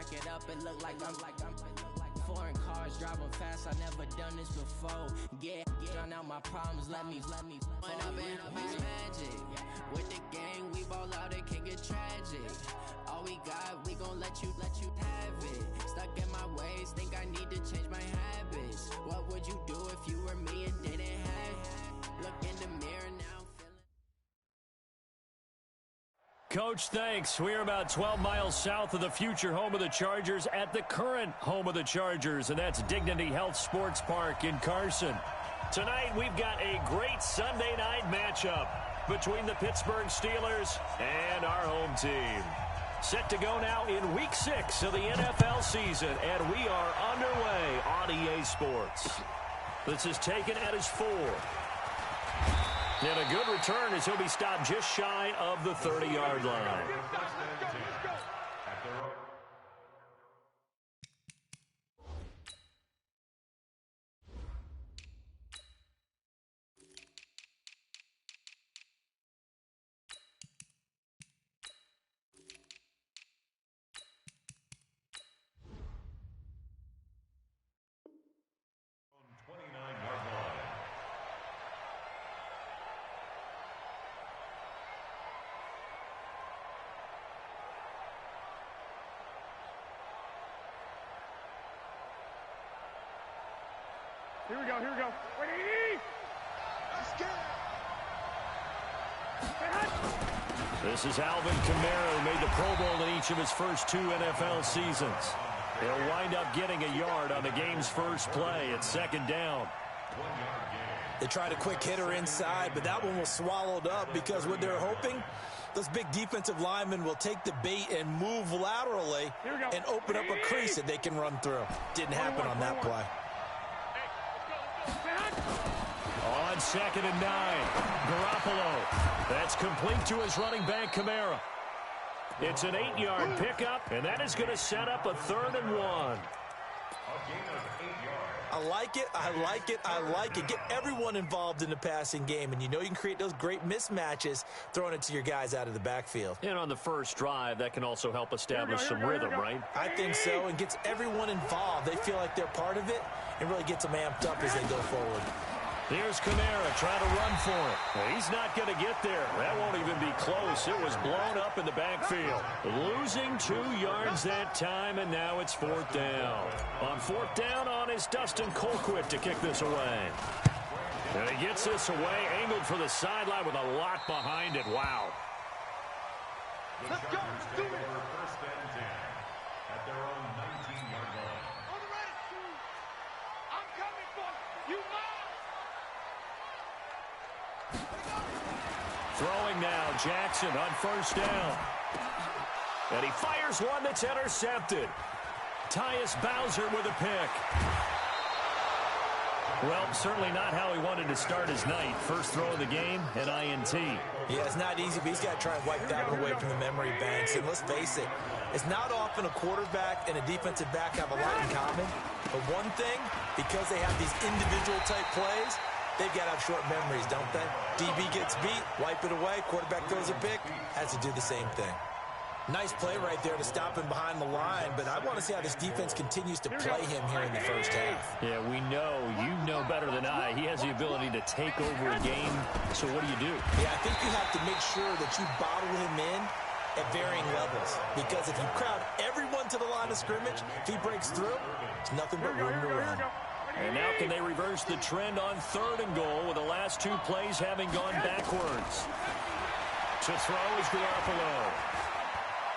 Back it up, it look like I'm foreign cars driving fast. I never done this before. Get drown out my problems. Let me. When up and up is magic. With the gang, we ball out. It can get tragic. All we got, we gon' let you have it. Stuck in my ways, think I need to change my habits. What would you do if you were me and didn't have it? Look in the mirror now. Coach, thanks. We're about 12 miles south of the future home of the Chargers at the current home of the Chargers, and that's Dignity Health Sports Park in Carson. Tonight, we've got a great Sunday night matchup between the Pittsburgh Steelers and our home team. Set to go now in Week 6 of the NFL season, and we are underway on EA Sports. This is taken at his 4. And a good return as he'll be stopped just shy of the 30-yard line. Here we go. Ready? Let's get it. This is Alvin Kamara, who made the Pro Bowl in each of his first 2 NFL seasons. He'll wind up getting a yard on the game's first play. It's second down. They tried a quick hitter inside, but that one was swallowed up because what they're hoping, those big defensive linemen will take the bait and move laterally and open up a crease that they can run through. Didn't happen on that play. On 2nd and 9, Garoppolo. That's complete to his running back, Kamara. It's an 8-yard pickup, and that is going to set up a 3rd and 1. I like it. Get everyone involved in the passing game, and you know you can create those great mismatches throwing it to your guys out of the backfield. And on the first drive, that can also help establish some rhythm, right? I think so, and gets everyone involved. They feel like they're part of it and really gets them amped up as they go forward. Here's Kamara trying to run for it. Well, he's not going to get there. That won't even be close. It was blown up in the backfield. Losing 2 yards that time, and now it's 4th down. On 4th down on is Dustin Colquitt to kick this away. And he gets this away, angled for the sideline with a lot behind it. Wow. Let's go. Let's do it. First and 10 at their own 19-yard line. On the right. I'm coming for you. Throwing now, Jackson on 1st down. And he fires one that's intercepted. Tyus Bowser with a pick. Well, certainly not how he wanted to start his night. First throw of the game, an INT. Yeah, it's not easy, but he's got to try and wipe that one away from the memory banks. And let's face it, it's not often a quarterback and a defensive back have a lot in common. But one thing, because they have these individual type plays, they've got to have short memories, don't they? DB gets beat, wipe it away, quarterback throws a pick, has to do the same thing. Nice play right there to stop him behind the line, but I want to see how this defense continues to play him here in the first half. Yeah, we know. You know better than I. He has the ability to take over a game, so what do? Yeah, I think you have to make sure that you bottle him in at varying levels, because if you crowd everyone to the line of scrimmage, if he breaks through, it's nothing but room to run. And now can they reverse the trend on 3rd and goal with the last 2 plays having gone backwards? To throw is Garoppolo.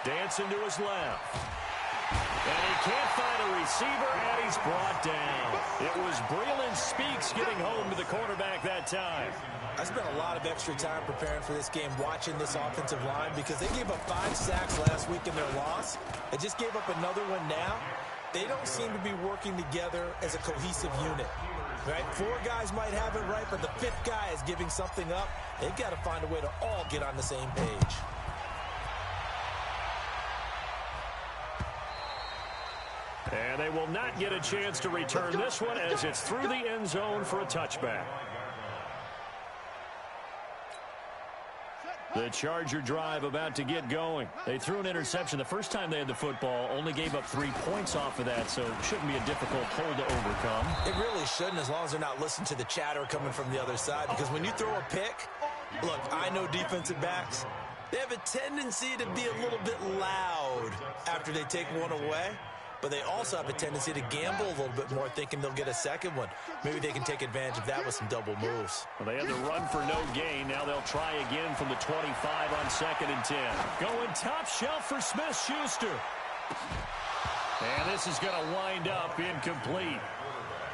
Dancing to his left. And he can't find a receiver, and he's brought down. It was Breeland Speaks getting home to the quarterback that time. I spent a lot of extra time preparing for this game, watching this offensive line, because they gave up 5 sacks last week in their loss. They just gave up another one now. They don't seem to be working together as a cohesive unit. Right? 4 guys might have it right, but the 5th guy is giving something up. They've got to find a way to all get on the same page. And they will not get a chance to return this one as it's through the end zone for a touchback. The Charger drive about to get going. They threw an interception the first time they had the football, only gave up 3 points off of that, so it shouldn't be a difficult hole to overcome. It really shouldn't, as long as they're not listening to the chatter coming from the other side, because when you throw a pick, look, I know defensive backs, they have a tendency to be a little bit loud after they take one away. But they also have a tendency to gamble a little bit more, thinking they'll get a second one. Maybe they can take advantage of that with some double moves. Well, they had to run for no gain. Now they'll try again from the 25 on 2nd and 10. Going top shelf for Smith-Schuster. And this is going to wind up incomplete.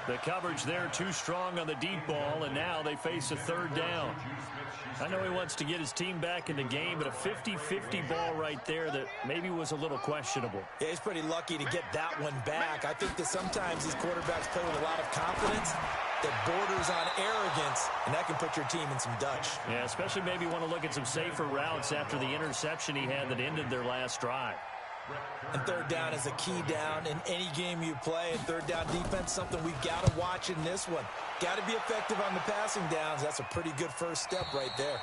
The coverage there too strong on the deep ball, and now they face a 3rd down. I know he wants to get his team back in the game, but a 50-50 ball right there that maybe was a little questionable. Yeah, he's pretty lucky to get that one back. I think that sometimes these quarterbacks play with a lot of confidence that borders on arrogance, and that can put your team in some Dutch. Yeah, especially maybe want to look at some safer routes after the interception he had that ended their last drive. And 3rd down is a key down in any game you play. And 3rd down defense, something we've got to watch in this one. Got to be effective on the passing downs. That's a pretty good first step right there.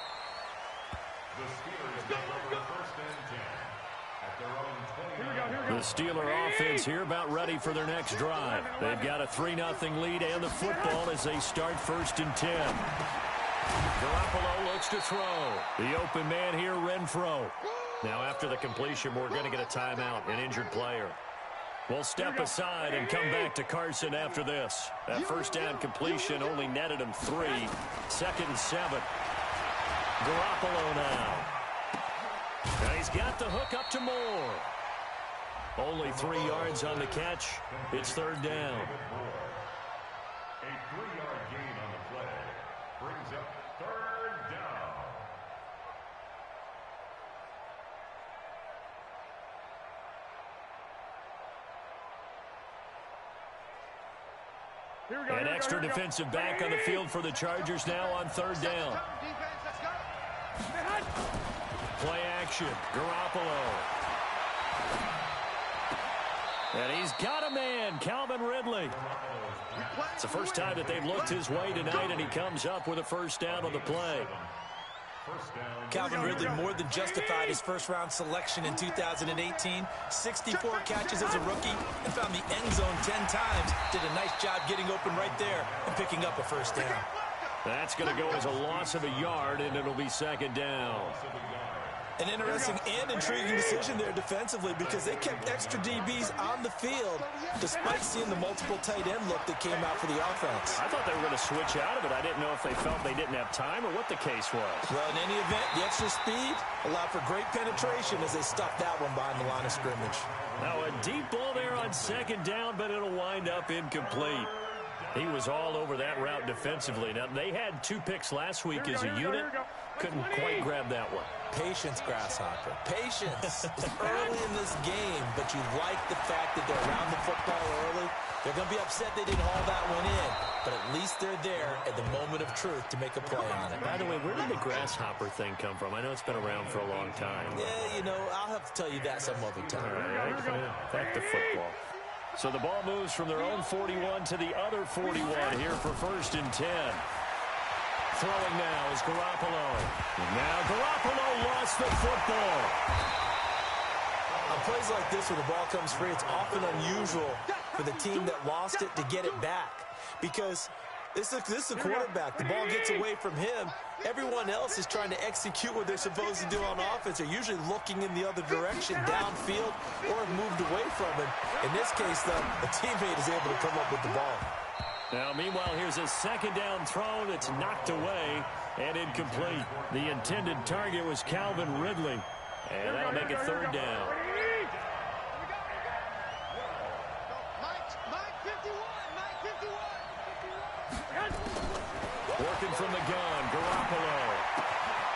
The Steeler offense here about ready for their next drive. They've got a 3-0 lead and the football as they start 1st and 10. Garoppolo looks to throw. The open man here, Renfro. Now after the completion, we're going to get a timeout, an injured player. We'll step aside and come back to Carson after this. That 1st down completion only netted him 3. 2nd and 7. Garoppolo now. And he's got the hook up to Moore. Only 3 yards on the catch. It's 3rd down. A 3-yard gain on the play brings up 3rd down. An extra defensive back on the field for the Chargers now on 3rd down. Play action. Garoppolo. And he's got a man, Calvin Ridley. It's the first time that they've looked his way tonight, and he comes up with a 1st down on the play. Calvin Ridley more than justified his first-round selection in 2018. 64 catches as a rookie and found the end zone 10 times. Did a nice job getting open right there and picking up a 1st down. That's going to go as a loss of a yard, and it'll be 2nd down. An interesting and intriguing decision there defensively because they kept extra DBs on the field despite seeing the multiple tight end look that came out for the offense. I thought they were going to switch out of it. I didn't know if they felt they didn't have time or what the case was. Well, in any event, the extra speed allowed for great penetration as they stuffed that one behind the line of scrimmage. Now a deep ball there on 2nd down, but it'll wind up incomplete. He was all over that route defensively. Now, they had 2 picks last week as a unit. Couldn't quite grab that one. Patience, Grasshopper. Patience is early in this game, but you like the fact that they're around the football early. They're going to be upset they didn't haul that one in, but at least they're there at the moment of truth to make a play on it. By the way, where did the Grasshopper thing come from? I know it's been around for a long time. Yeah, you know, I'll have to tell you that some other time. All right, back to football. So the ball moves from their own 41 to the other 41 here for 1st and 10. Throwing now is Garoppolo. Now Garoppolo lost the football. On plays like this where the ball comes free, it's often unusual for the team that lost it to get it back. Because this is a quarterback. The ball gets away from him. Everyone else is trying to execute what they're supposed to do on offense. They're usually looking in the other direction, downfield, or have moved away from him. In this case, though, a teammate is able to come up with the ball. Now, meanwhile, here's a 2nd down throw that's knocked away and incomplete. The intended target was Calvin Ridley, and that'll make it 3rd down. Working from the gun, Garoppolo.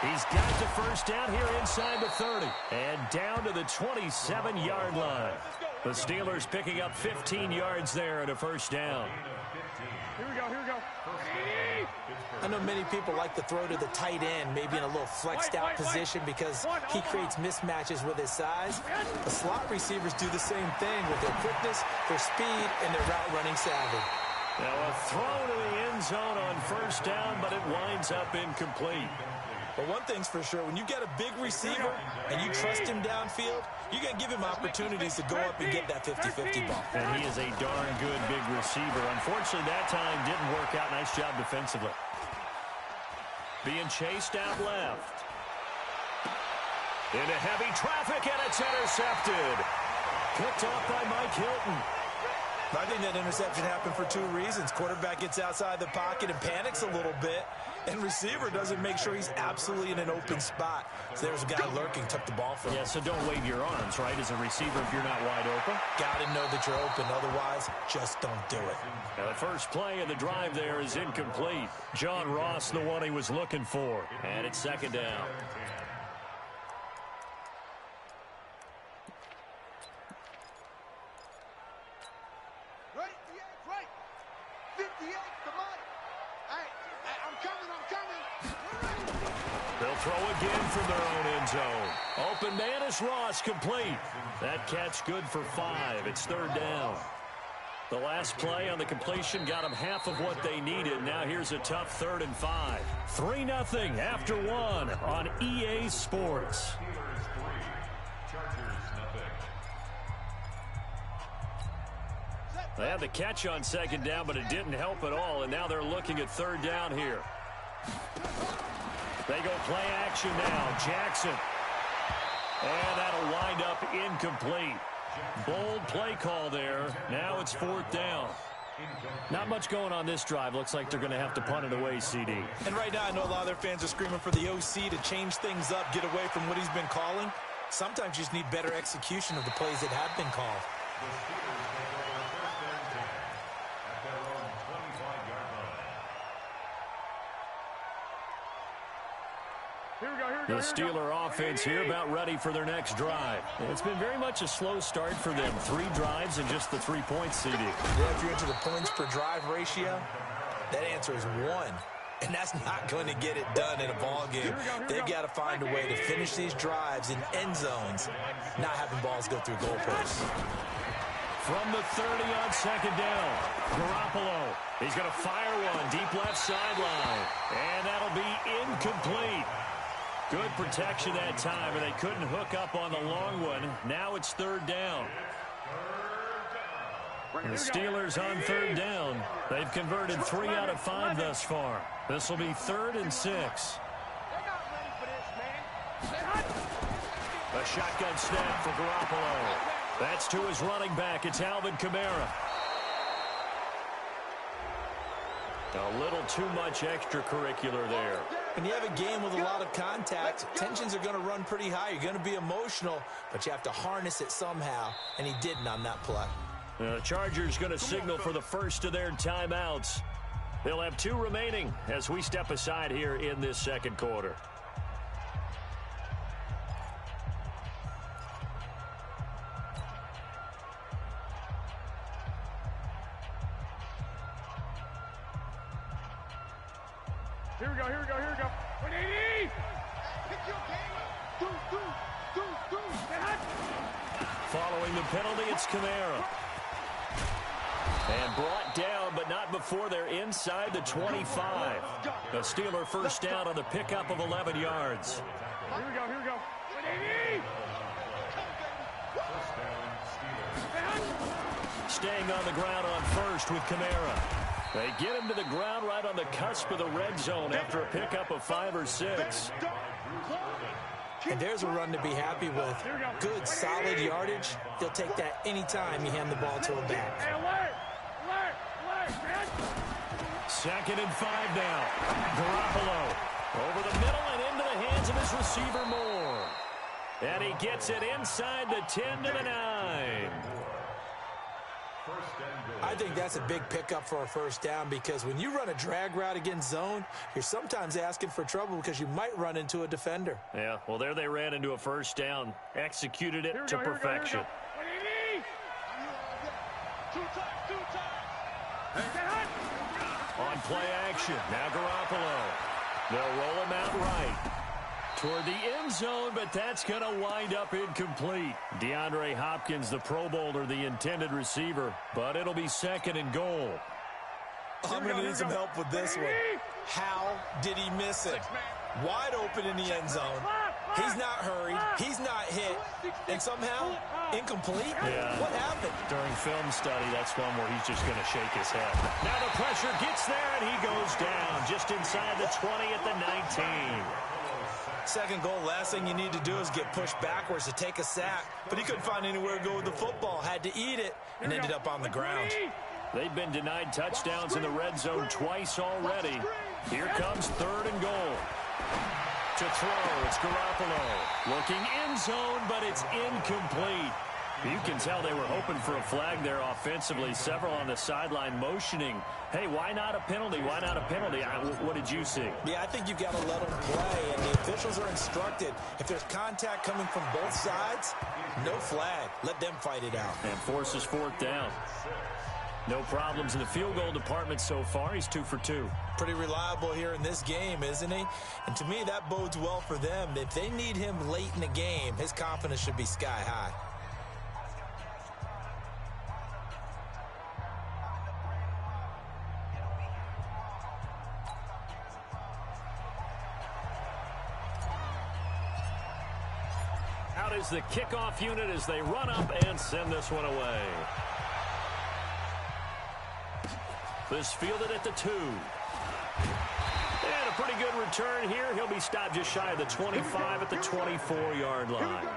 He's got the 1st down here inside the 30 and down to the 27-yard line. The Steelers picking up 15 yards there at a 1st down. Here we go. I know many people like to throw to the tight end, maybe in a little flexed out position because he creates mismatches with his size. The slot receivers do the same thing with their quickness, their speed, and their route running savvy. Now a throw to the end zone on 1st down, but it winds up incomplete. But one thing's for sure, when you get a big receiver and you trust him downfield, you're going to give him opportunities to go up and get that 50-50 ball. And he is a darn good big receiver. Unfortunately, that time didn't work out. Nice job defensively. Being chased out left. Into heavy traffic, and it's intercepted. Picked off by Mike Hilton. I think that interception happened for two reasons. Quarterback gets outside the pocket and panics a little bit, and receiver doesn't make sure he's absolutely in an open spot. So there's a guy lurking, took the ball from him. Yeah, so don't wave your arms, right, as a receiver if you're not wide open. Got to know that you're open. Otherwise, just don't do it. Now, the first play of the drive there is incomplete. John Ross, the one he was looking for. And it's second down. They'll throw again from their own end zone. Open man is Ross, complete. That catch good for 5. It's third down. The last play on the completion got them half of what they needed. Now here's a tough 3rd and 5. 3-0 after 1 on EA Sports. They had the catch on second down, but it didn't help at all, and now they're looking at third down here. They go play action now. Jackson. And that'll wind up incomplete. Bold play call there. Now it's 4th down. Not much going on this drive. Looks like they're going to have to punt it away, CD. And right now I know a lot of their fans are screaming for the OC to change things up, get away from what he's been calling. Sometimes you just need better execution of the plays that have been called. The Steeler offense here about ready for their next drive. It's been very much a slow start for them. 3 drives and just the 3 points, CD. Yeah, if you're into the points per drive ratio, that answer is 1. And that's not going to get it done in a ball game. They've got to find a way to finish these drives in end zones, not having balls go through goalposts. From the 30 on second down, Garoppolo. He's going to fire one deep left sideline. And that'll be incomplete. Good protection that time, and they couldn't hook up on the long one. Now it's third down. The Steelers on third down. They've converted 3 out of 5 thus far. This will be 3rd and 6. A shotgun snap for Garoppolo. That's to his running back. It's Alvin Kamara. A little too much extracurricular there. When you have a game with a lot of contact, tensions are going to run pretty high. You're going to be emotional, but you have to harness it somehow, and he didn't on that play. The Chargers going to signal for the first of their timeouts. They'll have 2 remaining as we step aside here in this second quarter. Here we go, here we go, here we go. 180! Following the penalty, it's Kamara. And brought down, but not before they're inside the 25. The Steeler first down on the pickup of 11 yards. Here we go, here we go. 180! Staying on the ground on first with Kamara. They get him to the ground right on the cusp of the red zone after a pickup of 5 or 6. And there's a run to be happy with. Good, solid yardage. He'll take that anytime you hand the ball to a back. Second and 5 now. Garoppolo over the middle and into the hands of his receiver Moore. And he gets it inside the 10 to the 9. I think that's a big pickup for a first down because when you run a drag route against zone, you're sometimes asking for trouble because you might run into a defender. Yeah, well, there they ran into a first down. Executed it to perfection. On play action, now Garoppolo. They'll roll him out right toward the end zone, but that's going to wind up incomplete. DeAndre Hopkins, the Pro Bowler, the intended receiver, but it'll be second and goal. I'm going to need some help with this one. How did he miss it? wide open in the end zone. He's not hurried. He's not hit. And somehow, incomplete? Yeah. What happened? During film study, that's one where he's just going to shake his head. Now the pressure gets there, and he goes down just inside the 20 at the 19. Second goal, last thing you need to do is get pushed backwards to take a sack. But he couldn't find anywhere to go with the football. Had to eat it and ended up on the ground. They've been denied touchdowns in the red zone twice already. Here comes 3rd and goal. To throw, it's Garoppolo. Looking end zone, but it's incomplete. You can tell they were hoping for a flag there offensively. Several on the sideline motioning. Hey, why not a penalty? Why not a penalty? What did you see? Yeah, I think you've got to let them play, and the officials are instructed. If there's contact coming from both sides, no flag. Let them fight it out. And forces 4th down. No problems in the field goal department so far. He's 2 for 2. Pretty reliable here in this game, isn't he? And to me, that bodes well for them. If they need him late in the game, his confidence should be sky high. Out is the kickoff unit as they run up and send this one away. This fielded at the 2. And a pretty good return here. He'll be stopped just shy of the 25 at the 24-yard line.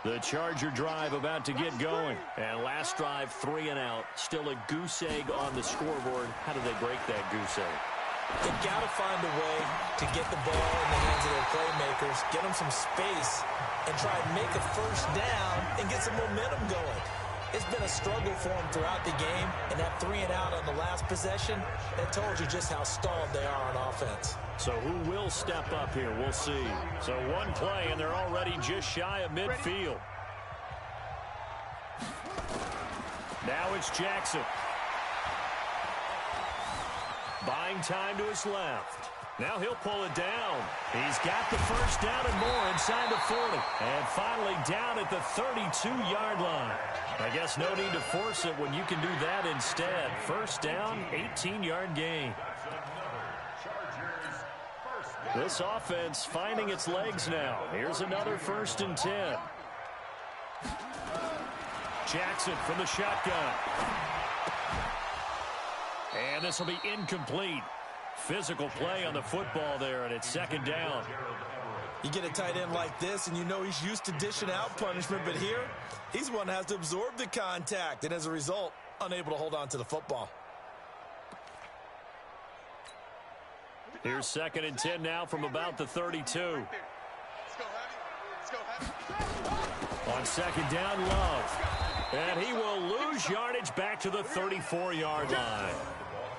The Charger drive about to get going. And last drive, 3 and out. Still a goose egg on the scoreboard. How do they break that goose egg? They've got to find a way to get the ball in the hands of their playmakers, get them some space, and try and make a first down and get some momentum going. It's been a struggle for them throughout the game, and that 3 and out on the last possession, that told you just how stalled they are on offense. So who will step up here? We'll see. So one play, and they're already just shy of midfield. Now it's Jackson. Buying time to his left. Now he'll pull it down. He's got the first down and more inside the 40. And finally down at the 32-yard line. I guess no need to force it when you can do that instead. First down, 18-yard gain. This offense finding its legs now. Here's another 1st and 10. Jackson from the shotgun. And this will be incomplete. Physical play on the football there, and it's 2nd down. You get a tight end like this, and you know he's used to dishing out punishment, but here, he's one that has to absorb the contact, and as a result, unable to hold on to the football. Here's 2nd and 10 now from about the 32. On 2nd down, Love. And he will lose yardage back to the 34-yard line.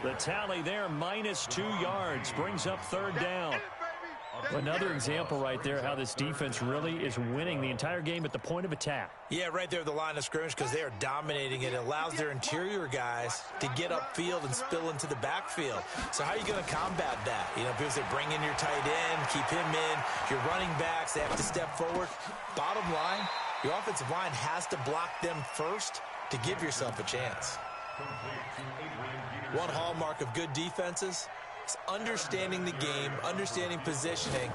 The tally there, -2 yards, brings up 3rd down. Another example right there how this defense really is winning the entire game at the point of attack. Yeah, right there at the line of scrimmage because they are dominating it. It allows their interior guys to get upfield and spill into the backfield. So how are you going to combat that? You know, because they bring in your tight end, keep him in, your running backs, they have to step forward. Bottom line, your offensive line has to block them first to give yourself a chance. One hallmark of good defenses is understanding the game, understanding positioning,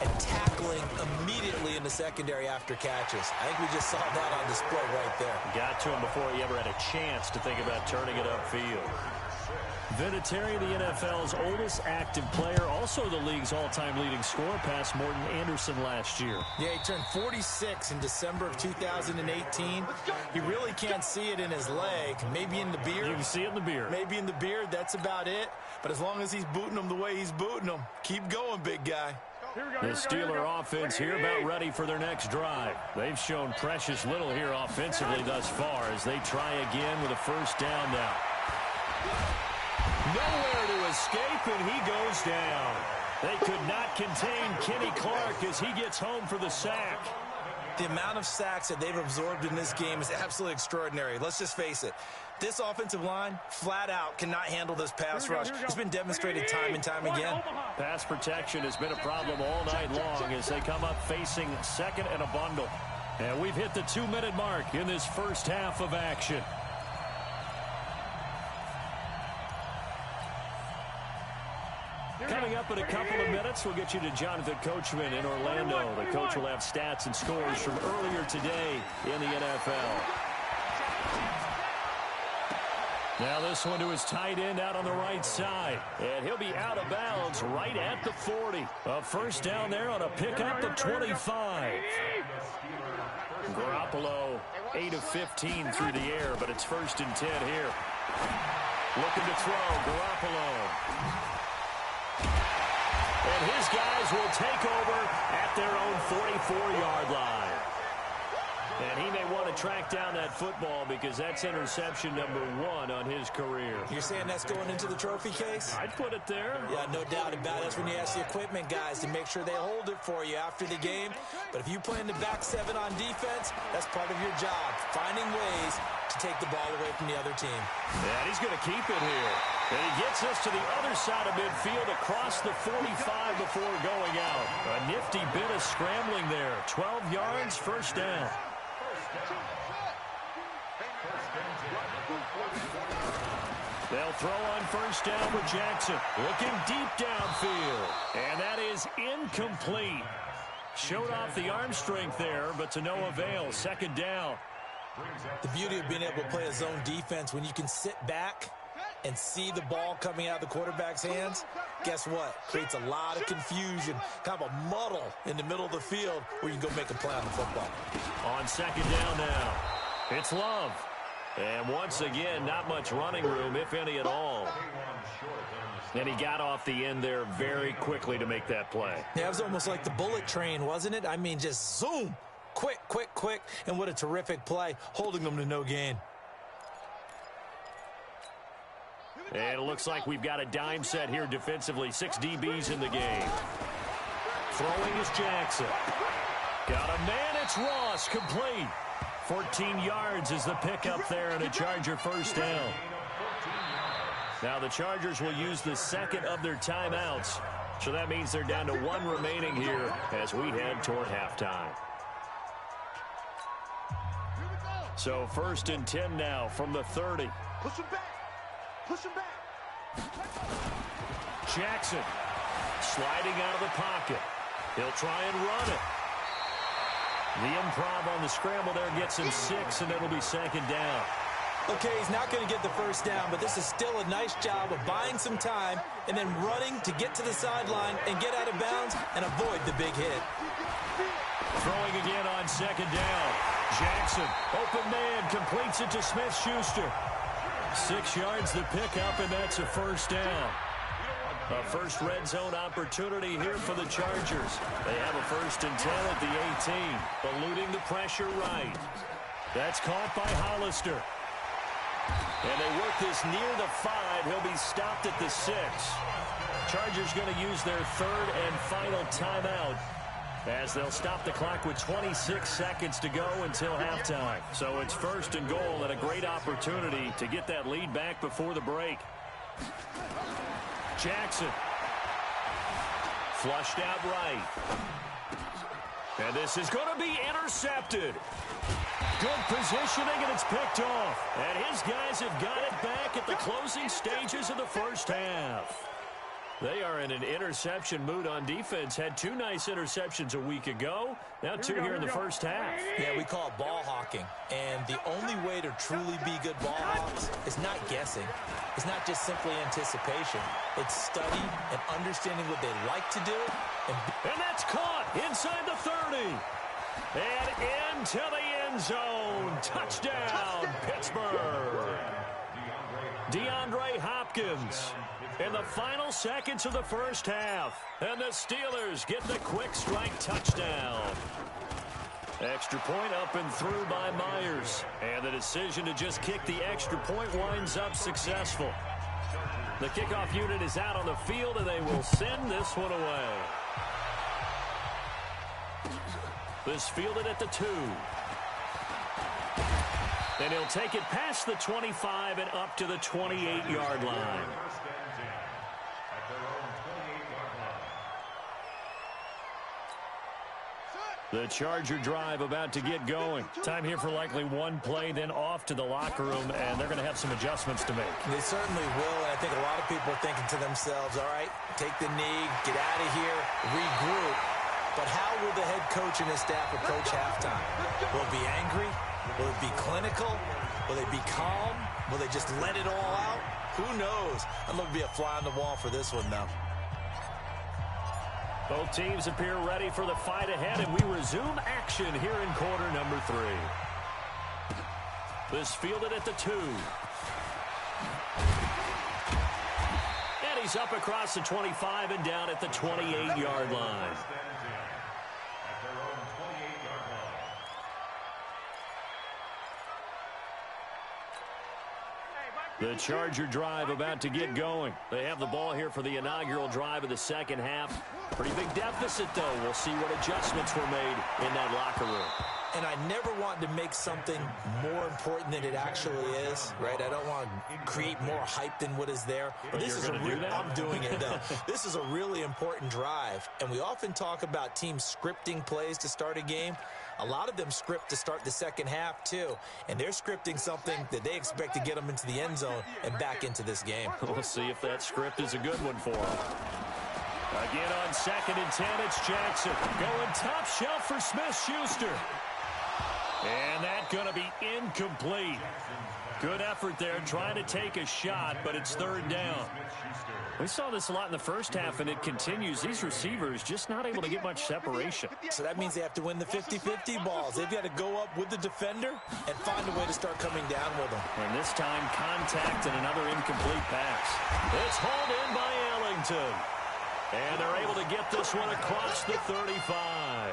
and tackling immediately in the secondary after catches. I think we just saw that on display right there. Got to him before he ever had a chance to think about turning it upfield. Vinatieri, the NFL's oldest active player, also the league's all-time leading scorer, past Morton Anderson last year. Yeah, he turned 46 in December of 2018. You really can't see it in his leg. Maybe in the beard. You can see it in the beard. Maybe in the beard, that's about it. But as long as he's booting them the way he's booting them, keep going, big guy. The Steeler offense here about ready for their next drive. They've shown precious little here offensively thus far as they try again with a 1st down now. Nowhere to escape, and he goes down. They could not contain Kenny Clark as he gets home for the sack. The amount of sacks that they've absorbed in this game is absolutely extraordinary. Let's just face it. This offensive line, flat out, cannot handle this pass rush. It's been demonstrated time and time again. Pass protection has been a problem all night long as they come up facing 2nd and a bundle. And we've hit the 2-minute mark in this first half of action. in a couple of minutes. We'll get you to Jonathan Coachman in Orlando. The coach will have stats and scores from earlier today in the NFL. Now this one to his tight end out on the right side. And he'll be out of bounds right at the 40. A first down there on a pickup of 25. Garoppolo, 8 of 15 through the air, but it's 1st and 10 here. Looking to throw, Garoppolo. And his guys will take over at their own 44-yard line. And he may want to track down that football because that's interception number 1 on his career. You're saying that's going into the trophy case? I'd put it there. Yeah, no doubt about it. That's when you ask the equipment guys to make sure they hold it for you after the game. But if you play in the back 7 on defense, that's part of your job, finding ways to take the ball away from the other team. Yeah, and he's going to keep it here. And he gets us to the other side of midfield across the 45 before going out. A nifty bit of scrambling there. 12 yards, first down. They'll throw on first down with Jackson. Looking deep downfield. And that is incomplete. Showed off the arm strength there, but to no avail. Second down. The beauty of being able to play a zone defense when you can sit back and see the ball coming out of the quarterback's hands, guess what? Creates a lot of confusion, kind of a muddle in the middle of the field where you can go make a play on the football. On second down now, it's Love. And once again, not much running room, if any at all. And he got off the end there very quickly to make that play. Yeah, it was almost like the bullet train, wasn't it? I mean, just zoom. Quick, quick, quick. And what a terrific play, holding them to no gain. And it looks like we've got a dime set here defensively. 6 DBs in the game. Throwing is Jackson. Got a man, it's Ross, complete. 14 yards is the pickup there and a Charger first down. Now the Chargers will use the second of their timeouts. So that means they're down to 1 remaining here as we head toward halftime. So 1st and 10 now from the 30. Push him back. Push him back. Jackson sliding out of the pocket. He'll try and run it. The improv on the scramble there gets him 6, and it'll be second down. Okay, he's not going to get the first down, but this is still a nice job of buying some time and then running to get to the sideline and get out of bounds and avoid the big hit. Throwing again on second down. Jackson, open man, completes it to Smith-Schuster. 6 yards the pickup, and that's a first down. A first red zone opportunity here for the Chargers. They have a 1st and 10 at the 18. Eluding the pressure right. That's caught by Hollister. And they work this near the 5. He'll be stopped at the 6. Chargers going to use their 3rd and final timeout as they'll stop the clock with 26 seconds to go until halftime. So it's 1st and goal and a great opportunity to get that lead back before the break. Jackson. Flushed out right. And this is going to be intercepted. Good positioning, and it's picked off. And his guys have got it back at the closing stages of the first half. They are in an interception mood on defense. Had 2 nice interceptions a week ago. Now 2 here in the first half. Yeah, we call it ball hawking. And the only way to truly be good ball hawks is not guessing. It's not just simply anticipation. It's study and understanding what they like to do. And that's caught inside the 30. And into the end zone. Touchdown, Pittsburgh. DeAndre Hopkins in the final seconds of the first half. And the Steelers get the quick strike touchdown. Extra point up and through by Myers. And the decision to just kick the extra point winds up successful. The kickoff unit is out on the field, and they will send this one away. This fielded at the 2. And he'll take it past the 25 and up to the 28-yard line. The Charger drive about to get going. Time here for likely one play, then off to the locker room, and they're going to have some adjustments to make. They certainly will, and I think a lot of people are thinking to themselves, all right, take the knee, get out of here, regroup. But how will the head coach and his staff approach halftime? Will it be angry? Will it be clinical? Will they be calm? Will they just let it all out? Who knows? I'd love to be a fly on the wall for this one, though. Both teams appear ready for the fight ahead, and we resume action here in quarter number 3. This fielded at the 2. And he's up across the 25 and down at the 28-yard line. The Charger drive about to get going. They have the ball here for the inaugural drive of the second half. Pretty big deficit, though. We'll see what adjustments were made in that locker room. And I never want to make something more important than it actually is, right? I don't want to create more hype than what is there. But this is I'm doing it, though. This is a really important drive. And we often talk about teams scripting plays to start a game. A lot of them script to start the second half, too. And they're scripting something that they expect to get them into the end zone and back into this game. We'll see if that script is a good one for them. Again on 2nd and 10, it's Jackson. Going top shelf for Smith-Schuster. And that's going to be incomplete. Good effort there trying to take a shot, but it's 3rd down. We saw this a lot in the first half, and it continues. These receivers just not able to get much separation. So that means they have to win the 50-50 balls. They've got to go up with the defender and find a way to start coming down with them. And this time, contact and another incomplete pass. It's hauled in by Ellington. And they're able to get this one across the 35.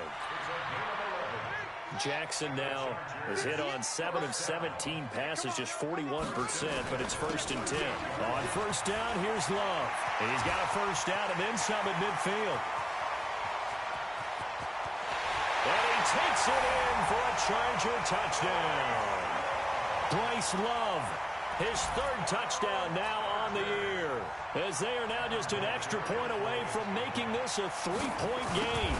Jackson now has hit on 7 of 17 passes, just 41%, but it's 1st and 10. On 1st down, here's Love. And he's got a 1st down and then some at midfield. And he takes it in for a Charger touchdown. Bryce Love, his 3rd touchdown now on the year, as they are now just an extra point away from making this a 3-point game.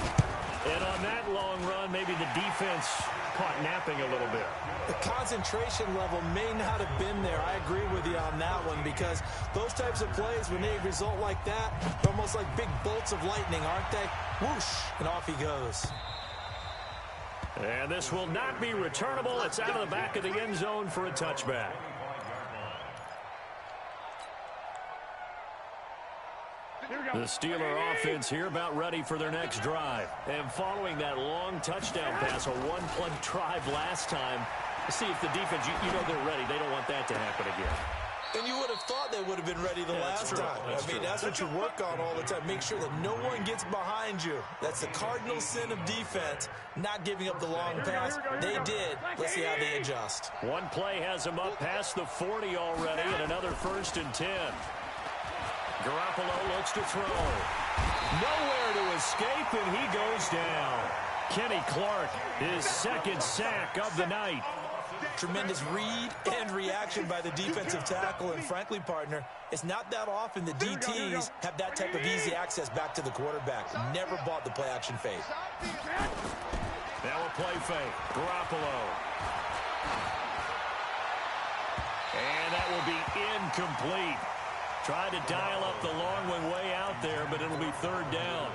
And on that long run, maybe the defense caught napping a little bit. The concentration level may not have been there. I agree with you on that one, because those types of plays, when they result like that, they're almost like big bolts of lightning, aren't they? Whoosh, and off he goes. And this will not be returnable. It's out of the back of the end zone for a touchback. The Steeler offense here about ready for their next drive. And following that long touchdown pass, a one-play drive last time, see if the defense, you know they're ready. They don't want that to happen again. And you would have thought they would have been ready the last time. That's what you work on all the time. Make sure that no one gets behind you. That's the cardinal sin of defense, not giving up the long pass. They did. Let's see how they adjust. One play has them up past the 40 already, and another 1st and 10. Garoppolo looks to throw. Nowhere to escape, and he goes down. Kenny Clark, his 2nd sack of the night. Tremendous read and reaction by the defensive tackle, and frankly, partner, it's not that often the DTs have that type of easy access back to the quarterback. Never bought the play-action fake. Now a play fake. Garoppolo. And that will be incomplete. Tried to dial up the long one way out there, but it'll be 3rd down.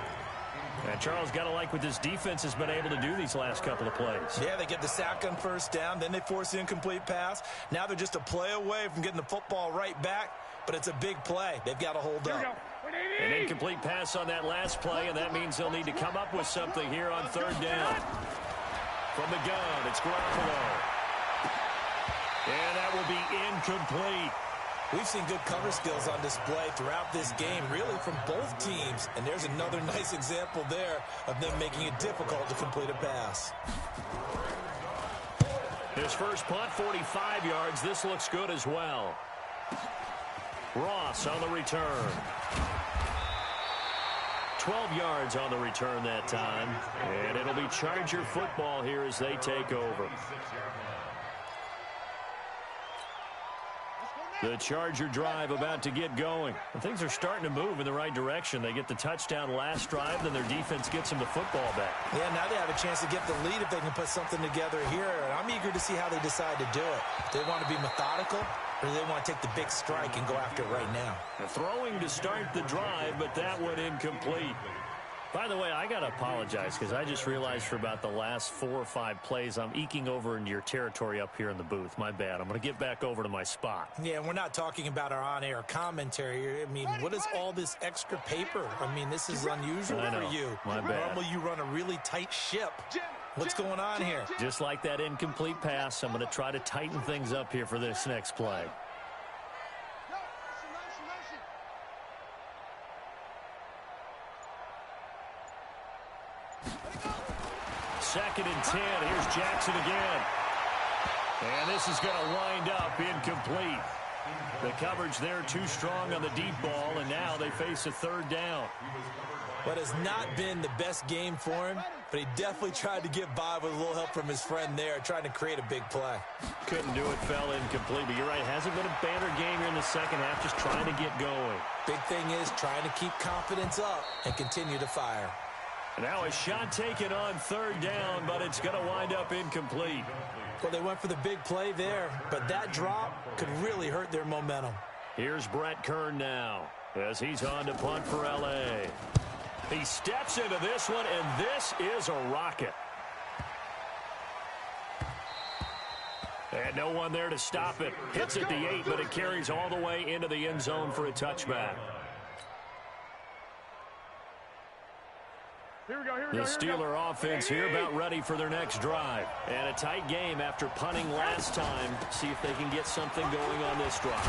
And Charles, got to like what this defense has been able to do these last couple of plays. Yeah, they get the sack on 1st down, then they force the incomplete pass. Now they're just a play away from getting the football right back, but it's a big play. They've got to hold up. An incomplete pass on that last play, and that means they'll need to come up with something here on 3rd down. From the gun, it's Garoppolo. And that will be incomplete. We've seen good cover skills on display throughout this game, really from both teams. And there's another nice example there of them making it difficult to complete a pass. His first punt, 45 yards. This looks good as well. Ross on the return. 12 yards on the return that time. And it'll be Charger football here as they take over. The Charger drive about to get going. And things are starting to move in the right direction. They get the touchdown last drive, then their defense gets them the football back. Yeah, now they have a chance to get the lead if they can put something together here. And I'm eager to see how they decide to do it. If they want to be methodical, or do they want to take the big strike and go after it right now? Throwing to start the drive, but that one incomplete. By the way, I got to apologize because I just realized for about the last 4 or 5 plays, I'm eking over into your territory up here in the booth. My bad. I'm going to get back over to my spot. Yeah, we're not talking about our on-air commentary here. I mean, what is all this extra paper? I mean, this is unusual for you. My bad. Normally you run a really tight ship. What's going on here? Just like that incomplete pass, I'm going to try to tighten things up here for this next play. Second and 10. Here's Jackson again. And this is going to wind up incomplete. The coverage there too strong on the deep ball, and now they face a third down. What has not been the best game for him, but he definitely tried to get by with a little help from his friend there, trying to create a big play. Couldn't do it, fell incomplete, but you're right, hasn't been a banner game here in the second half, just trying to get going. Big thing is trying to keep confidence up and continue to fire. Now a shot taken on third down, but it's going to wind up incomplete. Well, they went for the big play there, but that drop could really hurt their momentum. Here's Brett Kern now as he's on to punt for L.A. He steps into this one, and this is a rocket. And no one there to stop it. Hits at the 8, but it carries all the way into the end zone for a touchback. The Steeler offense here about ready for their next drive. And a tight game after punting last time. See if they can get something going on this drive.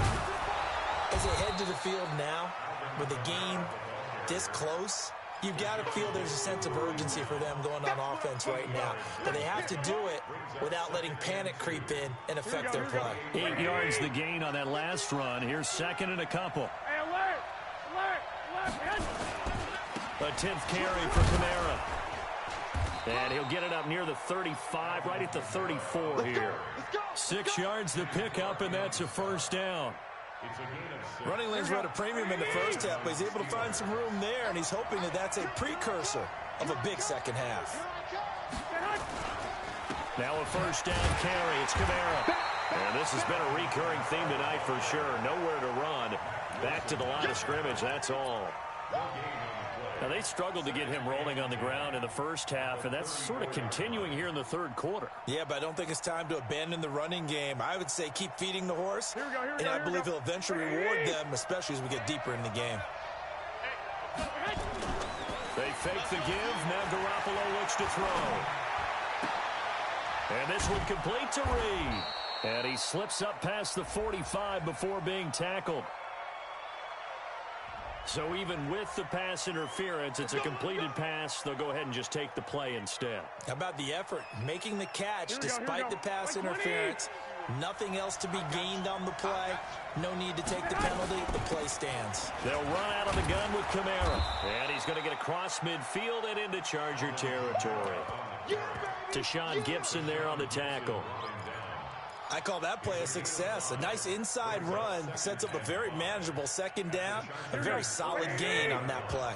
As they head to the field now, with the game this close, you've got to feel there's a sense of urgency for them going on offense right now. But they have to do it without letting panic creep in and affect their play. 8 yards the gain on that last run. Here's second and a couple. A 10th carry for Kamara. And he'll get it up near the 35, right at the 34 here. 6 yards the pickup, and that's a first down. Running lanes were at a premium in the first half, but he's able to find some room there, and he's hoping that that's a precursor of a big second half. Now a first down carry. It's Kamara. And this has been a recurring theme tonight for sure. Nowhere to run. Back to the line of scrimmage, that's all. Now, they struggled to get him rolling on the ground in the first half, and that's sort of continuing here in the third quarter. Yeah, but I don't think it's time to abandon the running game. I would say keep feeding the horse, and I believe he'll eventually reward them, especially as we get deeper in the game. They fake the give. Now Garoppolo looks to throw. And this one complete to Reed. And he slips up past the 45 before being tackled. So even with the pass interference, it's a completed pass. They'll go ahead and just take the play instead. How about the effort? Making the catch despite the pass interference. Nothing else to be gained on the play. No need to take the penalty. The play stands. They'll run out of the gun with Kamara. And he's going to get across midfield and into Charger territory. Tashawn Gibson there on the tackle. I call that play a success. A nice inside run sets up a very manageable second down. A very solid gain on that play.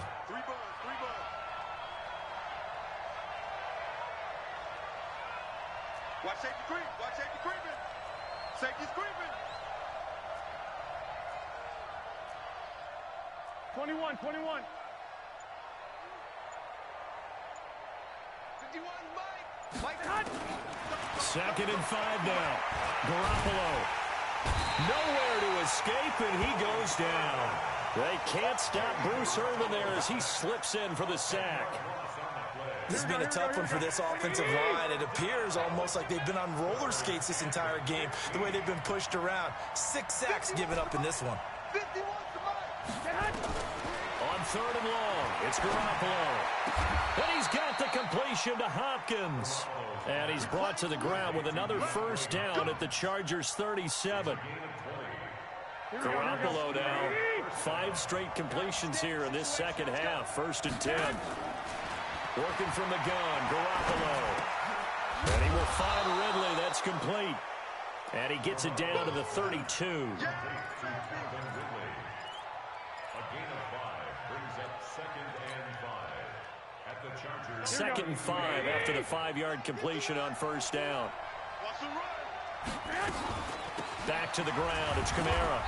Watch safety creep. Watch safety creeping. Safety's creeping. 21. 51, Mike. Hot. Second and 5 now. Garoppolo. Nowhere to escape, and he goes down. They can't stop Bruce Irvin there as he slips in for the sack. This has been a tough one for this offensive line. It appears almost like they've been on roller skates this entire game, the way they've been pushed around. 6 sacks given up in this one. On third and long, it's Garoppolo. And he's got the completion to Hopkins. And he's brought to the ground with another first down at the Chargers' 37. Garoppolo now. 5 straight completions here in this second half. First and 10. Working from the gun, Garoppolo. And he will find Ridley. That's complete. And he gets it down to the 32. Second and 5 after the 5-yard completion on first down. Back to the ground. It's Kamara.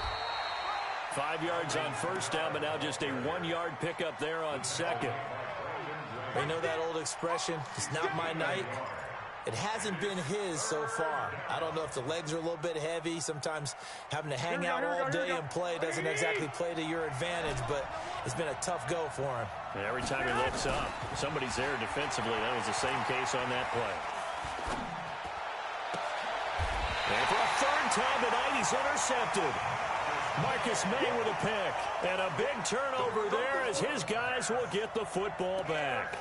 5 yards on first down, but now just a 1-yard pickup there on second. You know that old expression, it's not my night? It hasn't been his so far. I don't know if the legs are a little bit heavy. Sometimes having to hang out all day and play doesn't exactly play to your advantage, but it's been a tough go for him. And every time he looks up, somebody's there defensively. That was the same case on that play. And for a third time tonight, he's intercepted. Marcus May with a pick. And a big turnover there as his guys will get the football back.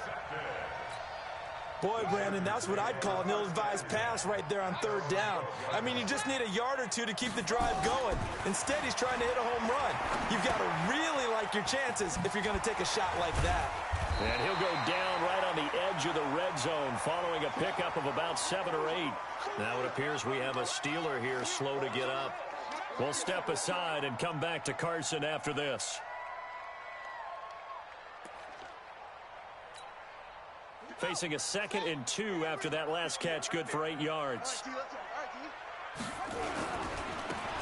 Boy, Brandon, that's what I'd call an ill-advised pass right there on third down. I mean, you just need a yard or two to keep the drive going. Instead, he's trying to hit a home run. You've got to really like your chances if you're going to take a shot like that. And he'll go down right on the edge of the red zone following a pickup of about 7 or 8. Now it appears we have a Steeler here slow to get up. We'll step aside and come back to Carson after this. Facing a 2nd and 2 after that last catch, good for 8 yards.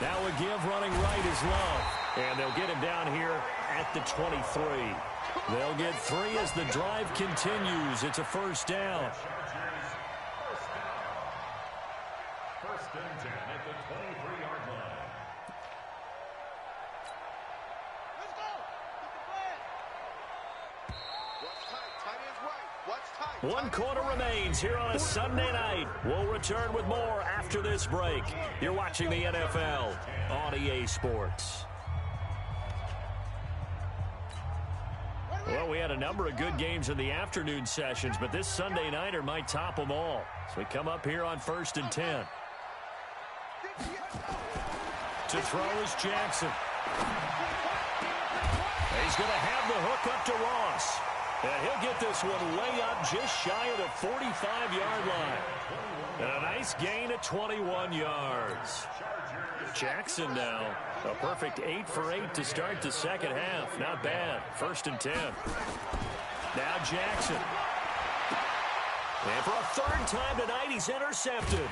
Now a give running right is Love. And they'll get him down here at the 23. They'll get 3 as the drive continues. It's a first down. First and 10 at the 23-yard line. Let's go. What's tight? Tight ends right. What's tight? 1 quarter remains here on a Sunday night. We'll return with more after this break. You're watching the NFL on EA Sports. Well, we had a number of good games in the afternoon sessions, but this Sunday nighter might top them all. So we come up here on 1st and 10. To throw is Jackson. He's going to have the hook up to Ross. And he'll get this one way up just shy of the 45-yard line. And a nice gain of 21 yards. Jackson now, a perfect 8 for 8 to start the second half. Not bad. 1st and 10. Now Jackson. And for a third time tonight, he's intercepted.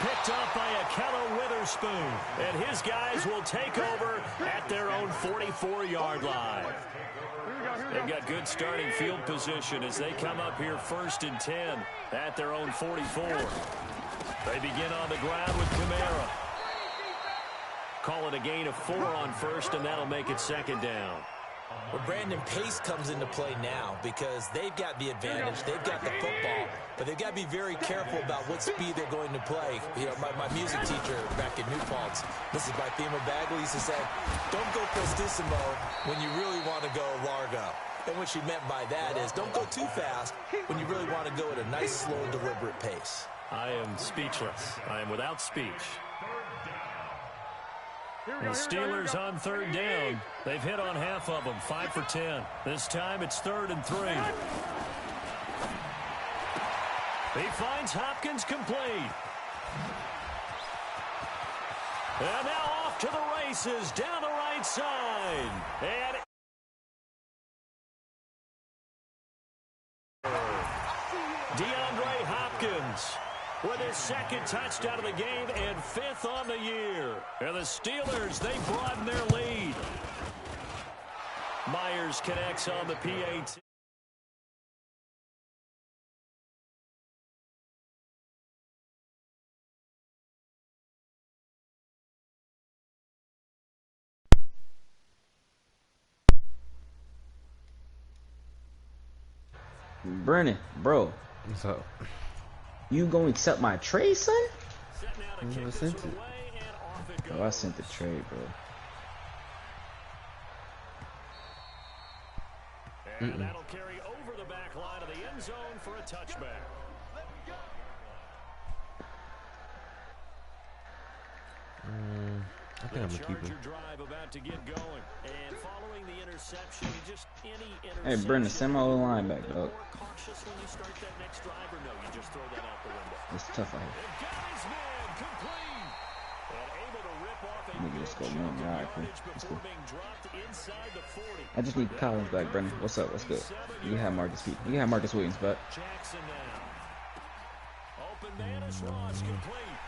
Picked up by Akello Witherspoon. And his guys will take over at their own 44-yard line. They've got good starting field position as they come up here 1st and 10 at their own 44. They begin on the ground with Kamara. Call it a gain of 4 on first, and that'll make it 2nd down. Well, Brandon, pace comes into play now because they've got the advantage. They've got the football, but they've got to be very careful about what speed they're going to play. You know, my music teacher back in New Paltz, Mrs. Bythema Bagley, used to say, don't go prestissimo when you really want to go largo. And what she meant by that is don't go too fast when you really want to go at a nice, slow, deliberate pace. I am speechless. I am without speech. The Steelers on 3rd down. They've hit on half of them, 5 for 10. This time it's 3rd and 3. He finds Hopkins complete. And now off to the races down the right side. And DeAndre Hopkins with his 2nd touchdown of the game and 5th on the year. And the Steelers, they broaden their lead. Myers connects on the PAT. Brennan, bro. What's up? You gonna accept my trade, son? I never sent it. Oh, I sent the trade, bro. And that'll carry over the back line of the end zone for a touchback. I think I'm gonna keep him. Drive about to get going. And following the interception, just any Hey, Brennan, send my little line back, dog. cautious when you start that next drive, or no, you just throw that out the window. It's tough out here. They've got his man complete. just go man. All right, cool. That's cool. I just need Collins back, Brennan. What's up? What's good? You have Marcus Pete. You have Marcus Williams back. Jackson now. Open man is Ross complete.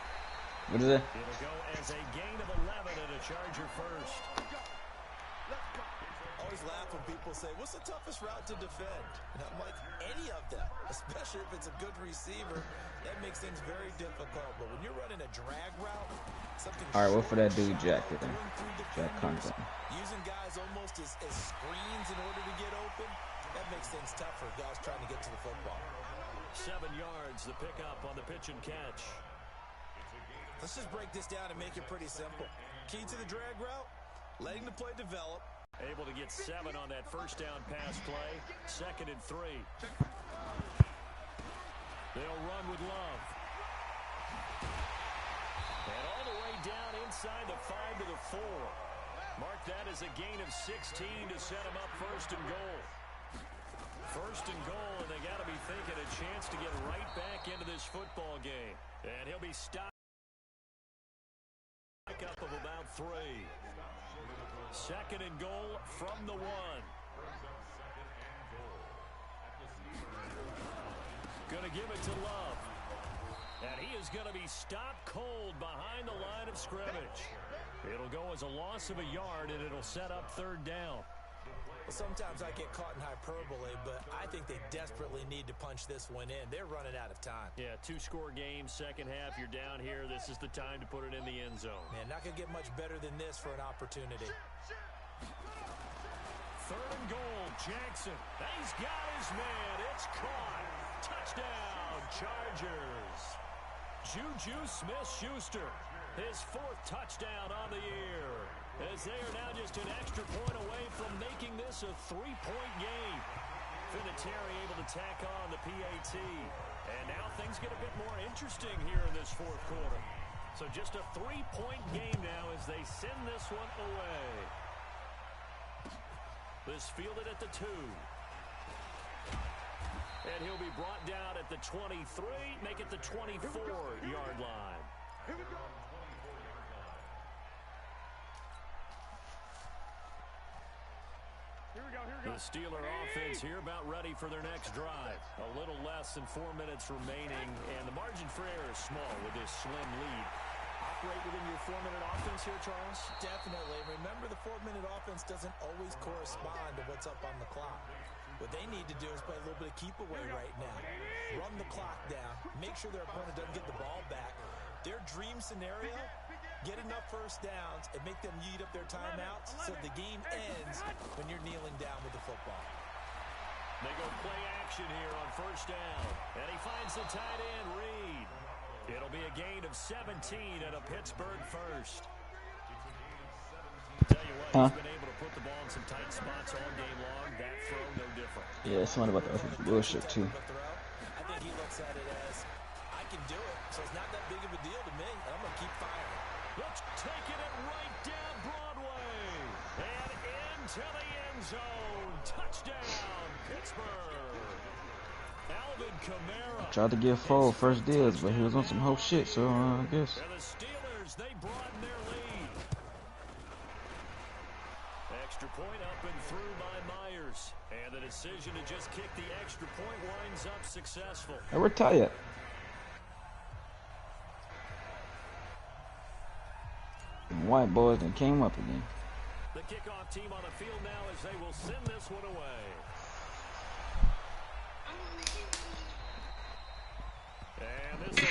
What is it? It'll go as a gain of 11 and a Charger first. Always laugh when people say, what's the toughest route to defend? And I'm like, any of them, especially if it's a good receiver. That makes things very difficult. But when you're running a drag route, something all right, what for that dude, Jack? Jack Conklin. Using guys almost as screens in order to get open, that makes things tough for guys trying to get to the football. 7 yards, the pickup on the pitch and catch. Let's just break this down and make it pretty simple. Key to the drag route, letting the play develop. Able to get 7 on that first down pass play. 2nd and 3. They'll run with Love. And all the way down inside the 5 to the 4. Mark that as a gain of 16 to set him up 1st and goal. 1st and goal, and they got to be thinking a chance to get right back into this football game. And he'll be stopped. Up of about 3. 2nd and goal from the 1. Gonna give it to Love. And he is gonna be stopped cold behind the line of scrimmage. It'll go as a loss of a yard, and it'll set up 3rd down. Well, sometimes I get caught in hyperbole, but I think they desperately need to punch this one in. They're running out of time. Yeah, 2-score game, 2nd half, you're down here. This is the time to put it in the end zone. Man, not going to get much better than this for an opportunity. 3rd and goal, Jackson. He's got his man. It's caught. Touchdown, Chargers. Juju Smith-Schuster, his 4th touchdown on the year, as they are now just an extra point away from making this a 3-point game. Vinatieri able to tack on the PAT. And now things get a bit more interesting here in this 4th quarter. So just a 3-point game now as they send this one away. This fielded at the 2. And he'll be brought down at the 23, make it the 24-yard line. Here we go. The Steeler offense here about ready for their next drive. A little less than 4 minutes remaining, and the margin for error is small with this slim lead. Operate within your 4-minute offense here, Charles? Definitely. Remember, the 4-minute offense doesn't always correspond to what's up on the clock. What they need to do is play a little bit of keep away right now. Run the clock down. Make sure their opponent doesn't get the ball back. Their dream scenario, get enough first downs and make them eat up their timeouts so the game ends when you're kneeling down with the football. They go play action here on 1st down. And he finds the tight end, Reed. It'll be a gain of 17 and a Pittsburgh first. Tell you what, he's been able to put the ball in some tight spots all game long. That throw, no different. Yeah, it's one about the bullshit, too. I think he looks at it as, I can do it, so it's not that big of a deal to me. I'm going to keep firing. Let's take it right down Broadway. And into the end zone. Touchdown, Pittsburgh. Alvin Kamara. Tried to give Foe first deals, but he was on some whole shit, so I guess. And the Steelers, they broaden their lead. Extra point up and through by Myers. And the decision to just kick the extra point winds up successful. Hey, we're tired. White boys that came up again. The kickoff team on the field now as they will send this one away. And this is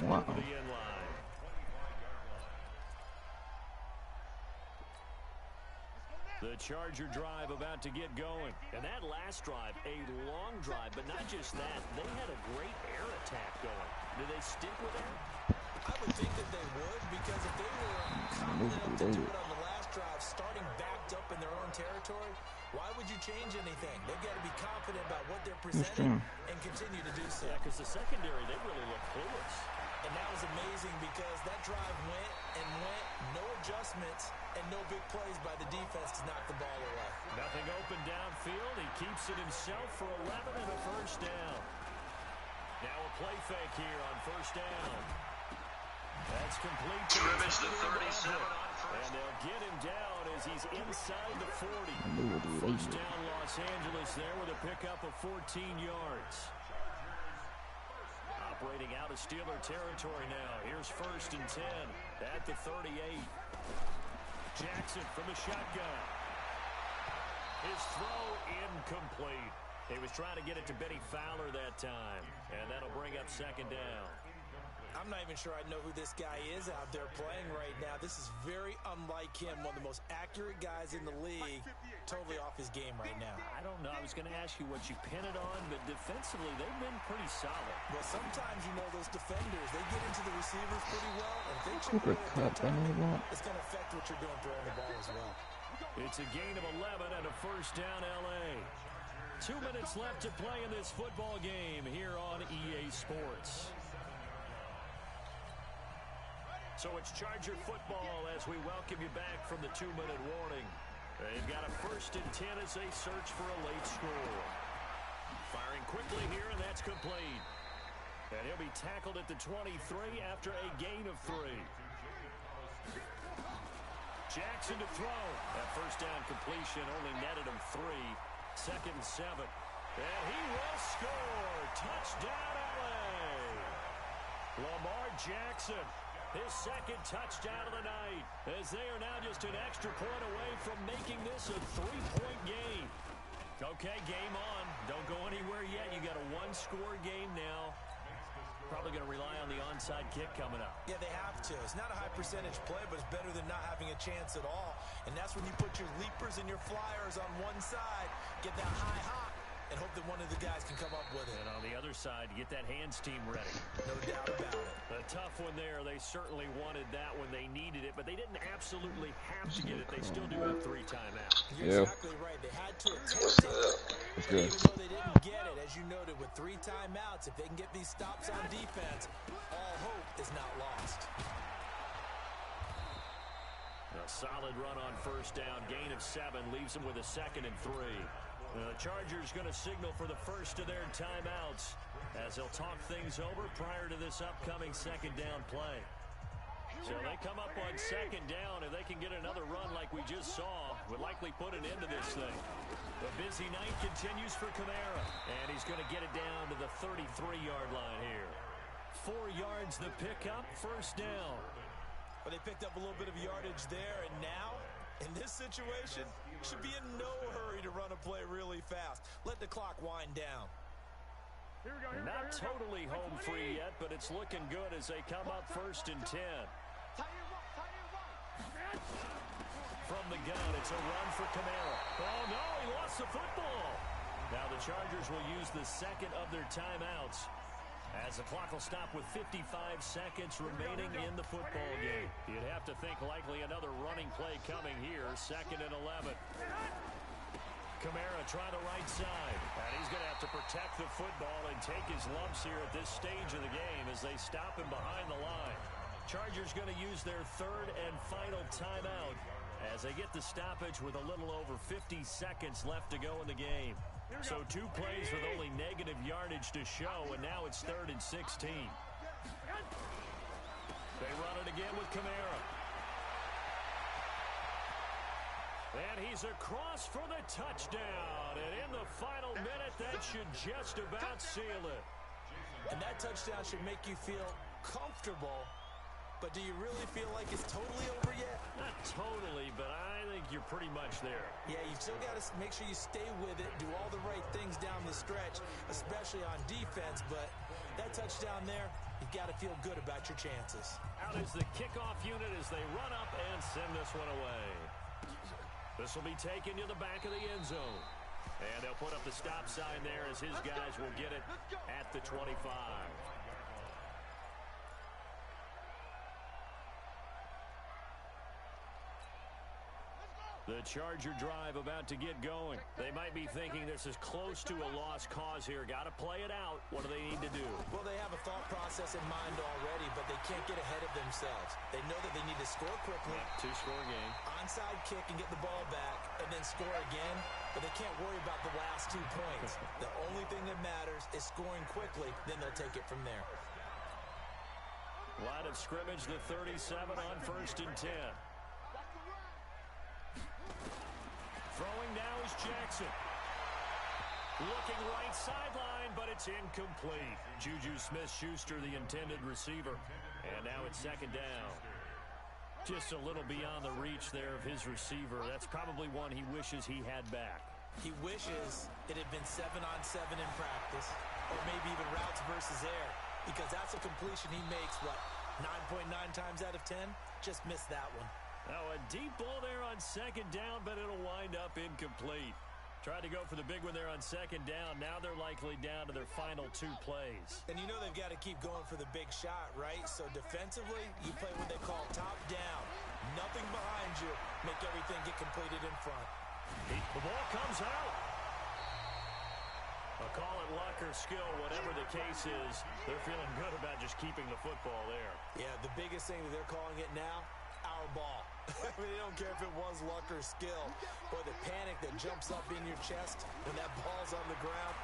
Wow. the end line. The Charger drive about to get going. And that last drive, a long drive, but not just that. They had a great air attack going. Do they stick with that? I would think that they would, because if they were confident enough to do it on the last drive, starting backed up in their own territory, why would you change anything? They've got to be confident about what they're presenting and continue to do so. Yeah, because the secondary, they really look clueless. And that was amazing because that drive went and went, no adjustments, and no big plays by the defense to knock the ball away. Nothing open downfield. He keeps it himself for 11 and a 1st down. Now a play fake here on 1st down. That's complete. Scrimmage the 37 on first. And they'll get him down as he's inside the 40. First down Los Angeles there with a pickup of 14 yards. Operating out of Steeler territory now. Here's 1st and 10 at the 38. Jackson from the shotgun. His throw incomplete. He was trying to get it to Benny Fowler that time, and that'll bring up 2nd down. I'm not even sure I know who this guy is out there playing right now. This is very unlike him, one of the most accurate guys in the league. Totally off his game right now. I don't know. I was going to ask you what you pin it on, but defensively, they've been pretty solid. Well, sometimes, you know, those defenders, they get into the receivers pretty well. And if they Cooper Kupp, it's going to affect what you're doing throwing the ball as well. It's a gain of 11 and a 1st down L.A. 2 minutes left to play in this football game here on EA Sports. So it's Charger football as we welcome you back from the 2-minute warning. They've got a 1st and 10 as they search for a late score. Firing quickly here, and that's complete. And he'll be tackled at the 23 after a gain of 3. Jackson to throw. That 1st down completion only netted him 3. 2nd and 7. And he will score. Touchdown, L.A. Lamar Jackson. His 2nd touchdown of the night, as they are now just an extra point away from making this a 3-point game. Okay, game on. Don't go anywhere yet. You got a 1-score game now. Probably going to rely on the onside kick coming up. Yeah, they have to. It's not a high percentage play, but it's better than not having a chance at all. And that's when you put your leapers and your flyers on one side, get that high hop, and hope that one of the guys can come up with it. And on the other side, get that hands team ready. No doubt about it. A tough one there. They certainly wanted that when they needed it, but they didn't absolutely have to get it. They still do have 3 timeouts. You're exactly right. They had to attempt it. Even though they didn't get it, as you noted, with 3 timeouts, if they can get these stops on defense, all hope is not lost. A solid run on 1st down. Gain of 7 leaves them with a 2nd and 3. The Chargers going to signal for the first of their timeouts as they'll talk things over prior to this upcoming 2nd down play. So they come up on 2nd down. If they can get another run like we just saw, would likely put an end to this thing. The busy night continues for Kamara, and he's going to get it down to the 33-yard line here. 4 yards the pickup, 1st down. But they picked up a little bit of yardage there, and now, in this situation, should be in no hurry to run a play really fast. Let the clock wind down. Not totally home free yet, but it's looking good as they come up 1st and 10. From the gun, it's a run for Kamara. Oh, no, he lost the football. Now the Chargers will use the 2nd of their timeouts as the clock will stop with 55 seconds remaining in the football game. You'd have to think likely another running play coming here, 2nd and 11. Kamara trying the right side, and he's going to have to protect the football and take his lumps here at this stage of the game as they stop him behind the line. Chargers going to use their 3rd and final timeout as they get the stoppage with a little over 50 seconds left to go in the game. So 2 plays with only negative yardage to show, and now it's 3rd and 16. They run it again with Kamara. And he's across for the touchdown. And in the final minute, that should just about seal it. And that touchdown should make you feel comfortable. But do you really feel like it's totally over yet? Not totally, but I think you're pretty much there. Yeah, you've still got to make sure you stay with it, do all the right things down the stretch, especially on defense. But that touchdown there, you've got to feel good about your chances. Out is the kickoff unit as they run up and send this one away. This will be taken to the back of the end zone. And they'll put up the stop sign there as his guys will get it at the 25. The Charger drive about to get going. They might be thinking this is close to a lost cause here. Got to play it out. What do they need to do? Well, they have a thought process in mind already, but they can't get ahead of themselves. They know that they need to score quickly. 2-score game. Onside kick and get the ball back, and then score again. But they can't worry about the last 2 points. The only thing that matters is scoring quickly. Then they'll take it from there. Line of scrimmage, the 37 on 1st and 10. Throwing now is Jackson. Looking right sideline, but it's incomplete. Juju Smith-Schuster, the intended receiver. And now it's 2nd down. Just a little beyond the reach there of his receiver. That's probably one he wishes he had back. He wishes it had been 7-on-7 in practice, or maybe even routes versus air, because that's a completion he makes, what, 9.9 times out of 10? Just missed that one. Now a deep ball there on 2nd down, but it'll wind up incomplete. Tried to go for the big one there on 2nd down. Now they're likely down to their final 2 plays. And you know they've got to keep going for the big shot, right? So defensively, you play what they call top down. Nothing behind you. Make everything get completed in front. The ball comes out. A call it luck or skill, whatever the case is, they're feeling good about just keeping the football there. Yeah, the biggest thing that they're calling it now, our ball. I mean, they don't care if it was luck or skill. Or the panic that jumps up in your chest when that ball's on the ground.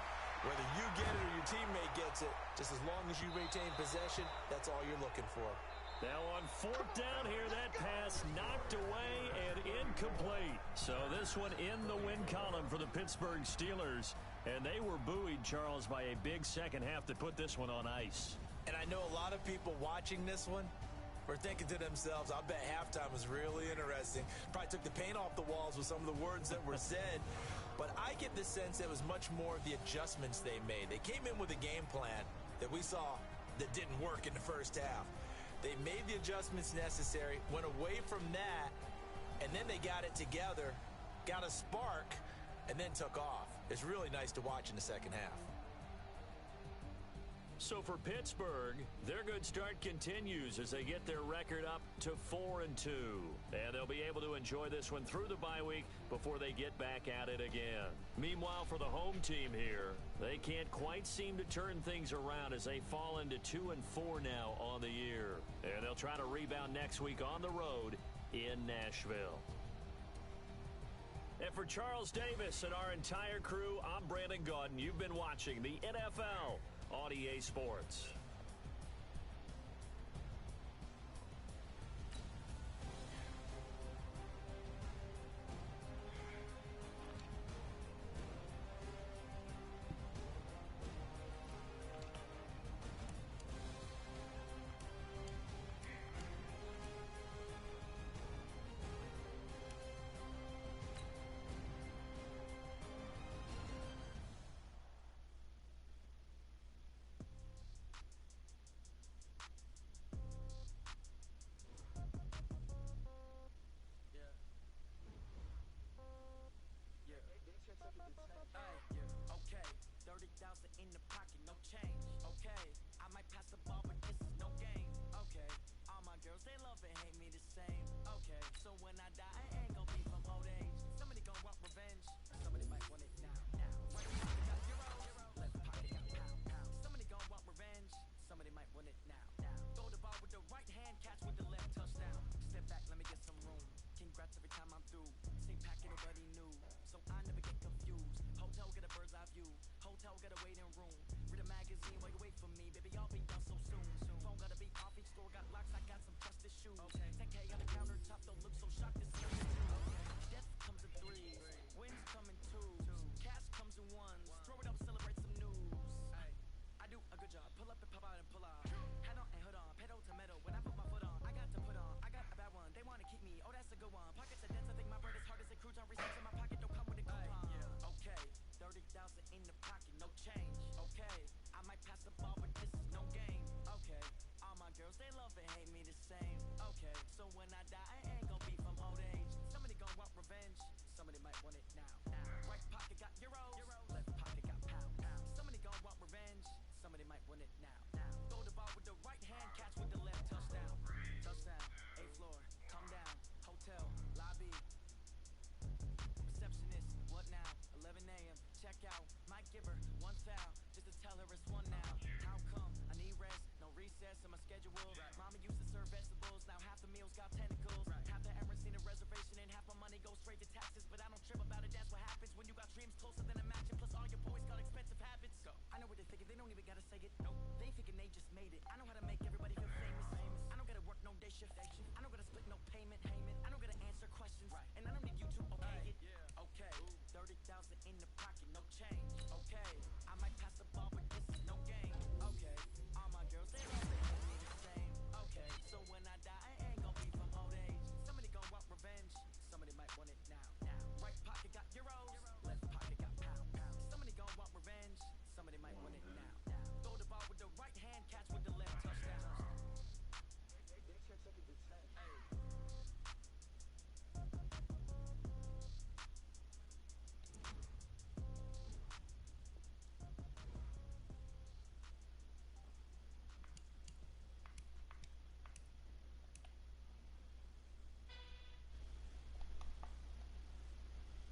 Whether you get it or your teammate gets it, just as long as you retain possession, that's all you're looking for. Now on 4th down here, that pass knocked away and incomplete. So this one in the win column for the Pittsburgh Steelers. And they were buoyed, Charles, by a big second half that put this one on ice. And I know a lot of people watching this one were thinking to themselves, I bet halftime was really interesting. Probably took the paint off the walls with some of the words that were said. But I get the sense it was much more of the adjustments they made. They came in with a game plan that we saw that didn't work in the first half. They made the adjustments necessary, went away from that, and then they got it together, got a spark, and then took off. It's really nice to watch in the second half. So for Pittsburgh, their good start continues as they get their record up to 4-2. And they'll be able to enjoy this one through the bye week before they get back at it again. Meanwhile, for the home team here, they can't quite seem to turn things around as they fall into 2-4 now on the year. And they'll try to rebound next week on the road in Nashville. And for Charles Davis and our entire crew, I'm Brandon Gaudin. You've been watching the NFL on EA Sports. I know what they're thinking, they don't even gotta say it. Nope. They thinking they just made it. I know how to make everybody feel famous. day shift. I don't gotta split no payment. I don't gotta answer questions, and I don't need you to okay it. Okay, 30,000 in the pocket, no change. Okay.